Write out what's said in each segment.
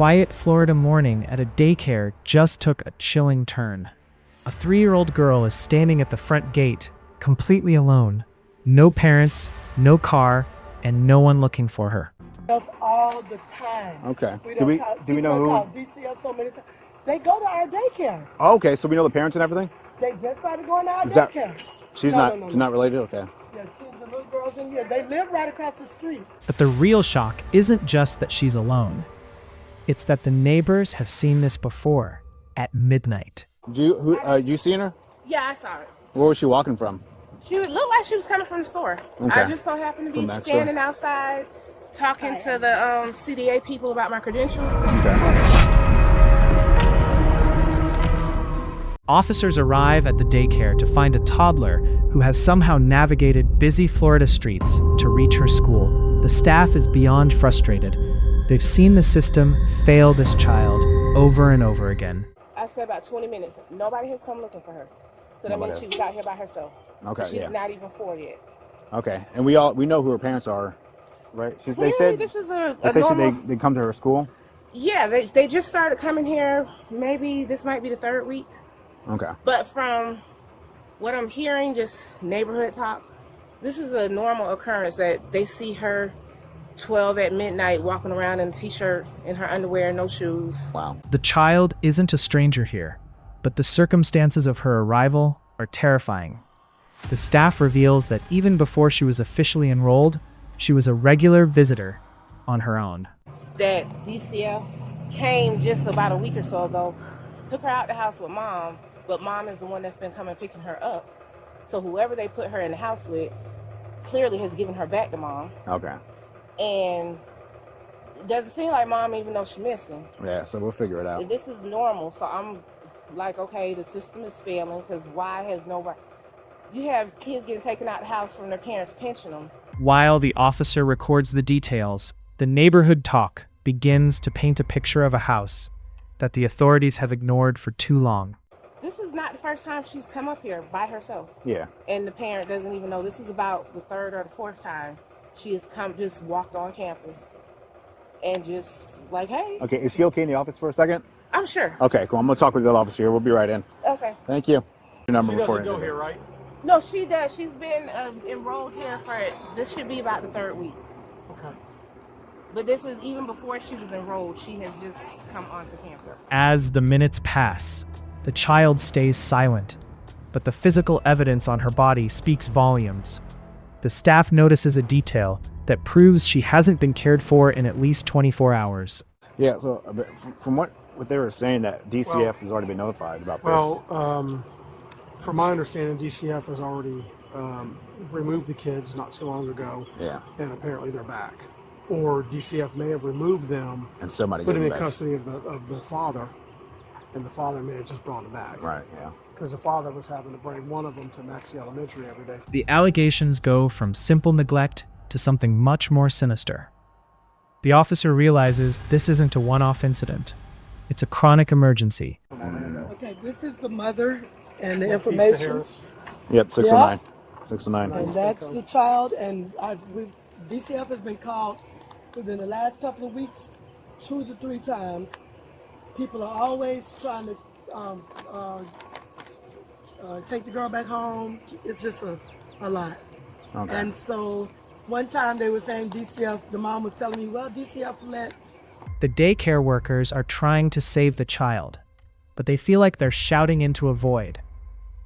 quiet Florida morning at a daycare just took a chilling turn. A 3-year-old girl is standing at the front gate, completely alone. No parents, no car, and no one looking for her. All the time. Okay. Do we know who? DCF so many times. They go to our daycare. Oh, okay, so we know the parents and everything? They just started going to our daycare. She's not related? Okay. Yeah, she's the little girls in here. They live right across the street. But the real shock isn't just that she's alone. It's that the neighbors have seen this before, at midnight. You seen her? Yeah, I saw her. Where was she walking from? She looked like she was coming from the store. Okay. I just so happened to be standing outside talking to the CDA people about my credentials. Okay. Officers arrive at the daycare to find a toddler who has somehow navigated busy Florida streets to reach her school. The staff is beyond frustrated. They've seen the system fail this child over and over again. I said about 20 minutes. Nobody has come looking for her. So that means she was out here by herself. Okay, she's not even 4 yet. Okay, and we know who her parents are, right? They said this is a normal... they come to her school? Yeah, they just started coming here. Maybe this might be the 3rd week. Okay. But from what I'm hearing, just neighborhood talk, this is a normal occurrence that they see her 12 at midnight walking around in a t-shirt, in her underwear, no shoes. Wow. The child isn't a stranger here, but the circumstances of her arrival are terrifying. The staff reveals that even before she was officially enrolled, she was a regular visitor on her own. That DCF came just about a week or so ago, took her out the house with mom, but mom is the one that's been coming picking her up. So whoever they put her in the house with clearly has given her back to mom. Okay. And it doesn't seem like mom even knows she's missing. Yeah, so we'll figure it out. This is normal, so I'm like, okay, the system is failing, because why has nobody... You have kids getting taken out of the house from their parents pinching them. While the officer records the details, the neighborhood talk begins to paint a picture of a house that the authorities have ignored for too long. This is not the first time she's come up here by herself. Yeah. And the parent doesn't even know. This is about the 3rd or the 4th time she has just walked on campus and just like, hey. Okay, is she okay in the office for a second? I'm sure. Okay, cool. I'm going to talk with the officer here. We'll be right in. Okay. Thank you. Your number she before doesn't go here, right? No, she does. She's been enrolled here this should be about the 3rd week. Okay. But this is even before she was enrolled. She has just come onto campus. As the minutes pass, the child stays silent, but the physical evidence on her body speaks volumes. The staff notices a detail that proves she hasn't been cared for in at least 24 hours. Yeah, so from what they were saying, that DCF has already been notified about this. From my understanding, DCF has already removed the kids not too long ago. Yeah. And apparently they're back. Or DCF may have removed them and somebody put them in custody of the father, and the father may have just brought them back. Right, yeah. Because the father was having to bring one of them to Maxey Elementary every day. The allegations go from simple neglect to something much more sinister. The officer realizes this isn't a one-off incident. It's a chronic emergency. Okay, this is the mother and the information. Yep, 609. 609. And that's the child, and DCF has been called within the last couple of weeks 2 to 3 times. People are always trying to take the girl back home. It's just a lot. Okay. And so one time they were saying DCF, the mom was telling me, well, DCF let... The daycare workers are trying to save the child, but they feel like they're shouting into a void.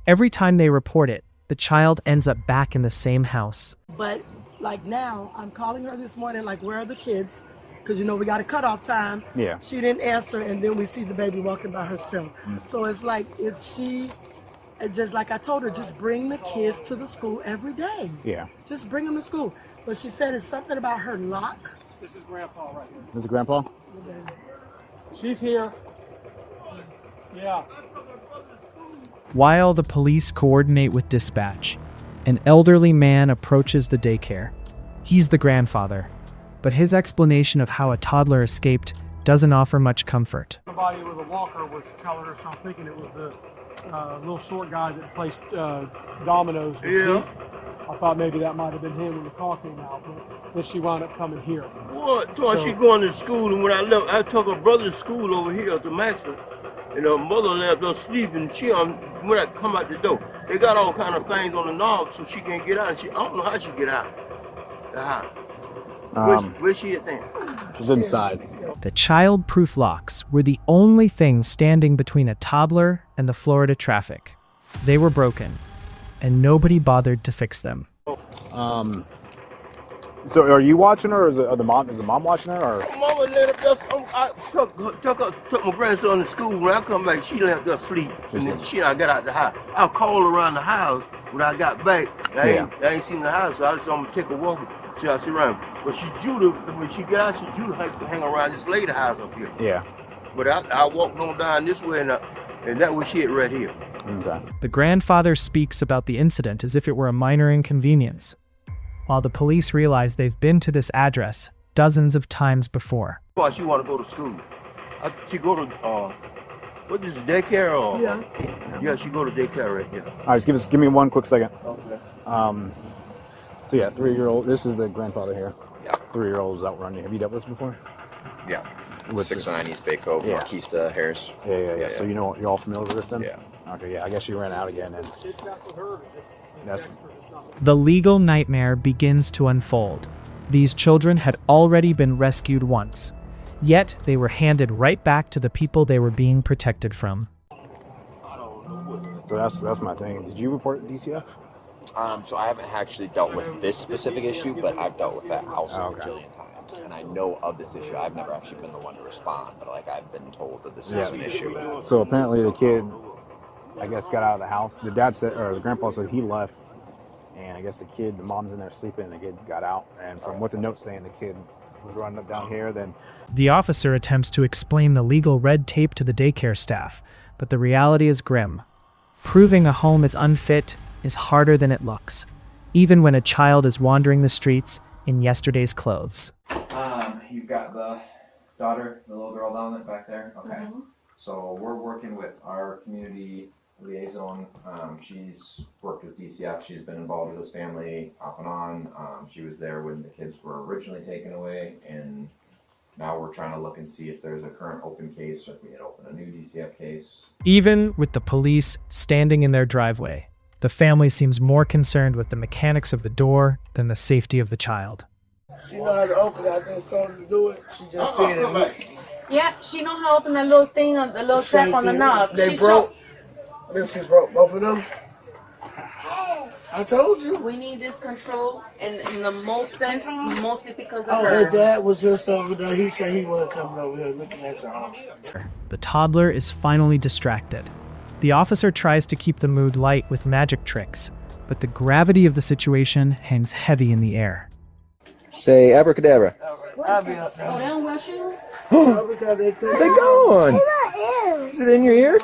Every time they report it, the child ends up back in the same house. But like now, I'm calling her this morning, like, where are the kids? Because, we got a cutoff time. Yeah. She didn't answer, and then we see the baby walking by herself. So it's like, it's just like I told her, just bring the kids to the school every day. Yeah. Just bring them to school. But she said it's something about her lock. This is Grandpa right here. This is Grandpa? She's here. Yeah. While the police coordinate with dispatch, an elderly man approaches the daycare. He's the grandfather, but his explanation of how a toddler escaped doesn't offer much comfort. Somebody with a walker was telling her, so I'm thinking it was the little short guy that plays dominoes with Pete. I thought maybe that might have been him when the call came out, but then she wound up coming here. What? So she going to school, and when I left, I took her brother to school over here to Maxwell, and her mother left her sleeping. She when I come out the door, they got all kind of things on the knob so she can't get out. And I don't know how she get out. The house. Where's she at then? She's inside. The child-proof locks were the only thing standing between a toddler and the Florida traffic. They were broken, and nobody bothered to fix them. So are you watching her, or is the mom watching her? Or? Mama let her I took my grandson to school. When I come back, she left her sleep. And then I got out the house. I called around the house when I got back. I ain't seen the house, so I just want to take a walk. See how she around. But when she got out, she to hang around this lady house up here. Yeah. But I walked on down this way, and that was shit right here. Okay. The grandfather speaks about the incident as if it were a minor inconvenience, while the police realize they've been to this address dozens of times before. Well, she want to go to school. She go to, what is it, daycare? Or, yeah, she go to daycare right here. All right, just give me 1 quick second. Okay. So yeah, 3-year-old. This is the grandfather here. Yeah. 3-year-old is out running. Have you dealt with this before? Yeah. With 609 East Bay Cove, Marquista, Harris. Yeah. So you're all familiar with this then? Yeah. Okay, yeah. I guess she ran out again, and that's. The legal nightmare begins to unfold. These children had already been rescued once, yet they were handed right back to the people they were being protected from. So that's my thing. Did you report it to DCF? So I haven't actually dealt with this specific issue, but I've dealt with that house a bajillion times, and I know of this issue. I've never actually been the one to respond, but I've been told that this is an issue. So apparently the kid, I guess, got out of the house. The dad said, or the grandpa said he left, and I guess the mom's in there sleeping, and the kid got out. And from what the note's saying, the kid was running up down here. Then the officer attempts to explain the legal red tape to the daycare staff, but the reality is grim. Proving a home is unfit is harder than it looks, even when a child is wandering the streets in yesterday's clothes. You've got the daughter, the little girl down there, back there? Okay. Mm-hmm. So we're working with our community liaison. She's worked with DCF. She's been involved with this family off and on. She was there when the kids were originally taken away, and now we're trying to look and see if there's a current open case or if we had opened a new DCF case. Even with the police standing in their driveway, the family seems more concerned with the mechanics of the door than the safety of the child. She know how to open it. I just told her to do it. She just did it. Yeah, she know how to open that little thing on the little strap on the knob. They broke. She broke both of them. I told you. We need this control in the most sense, mostly because of Her her. dad was just over there. He said he wasn't coming over here looking at y'all. The toddler is finally distracted. The officer tries to keep the mood light with magic tricks, but the gravity of the situation hangs heavy in the air. Say abracadabra. I'll be up there. Oh, they don't wear shoes? Because they said, They gone. Is it in your ear?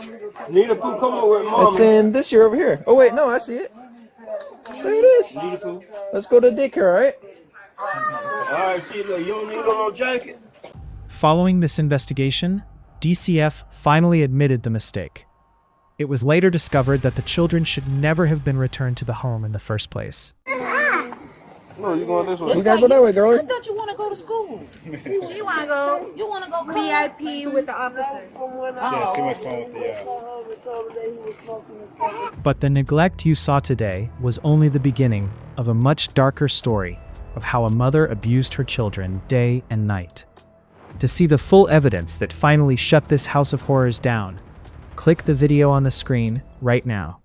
Nita Pooh, come over with Mama. It's in this ear over here. Oh wait, no, I see it. There it is. Nita Pooh. Let's go to daycare, all right? All right, see, look, you don't need no jacket. Following this investigation, DCF finally admitted the mistake. It was later discovered that the children should never have been returned to the home in the first place. No, you going this way. We gotta go that way, girl. I thought you want to go to school. You want to go? You want to go VIP with the officer? Yeah, it's too much fun with the. But the neglect you saw today was only the beginning of a much darker story of how a mother abused her children day and night. To see the full evidence that finally shut this house of horrors down, click the video on the screen right now.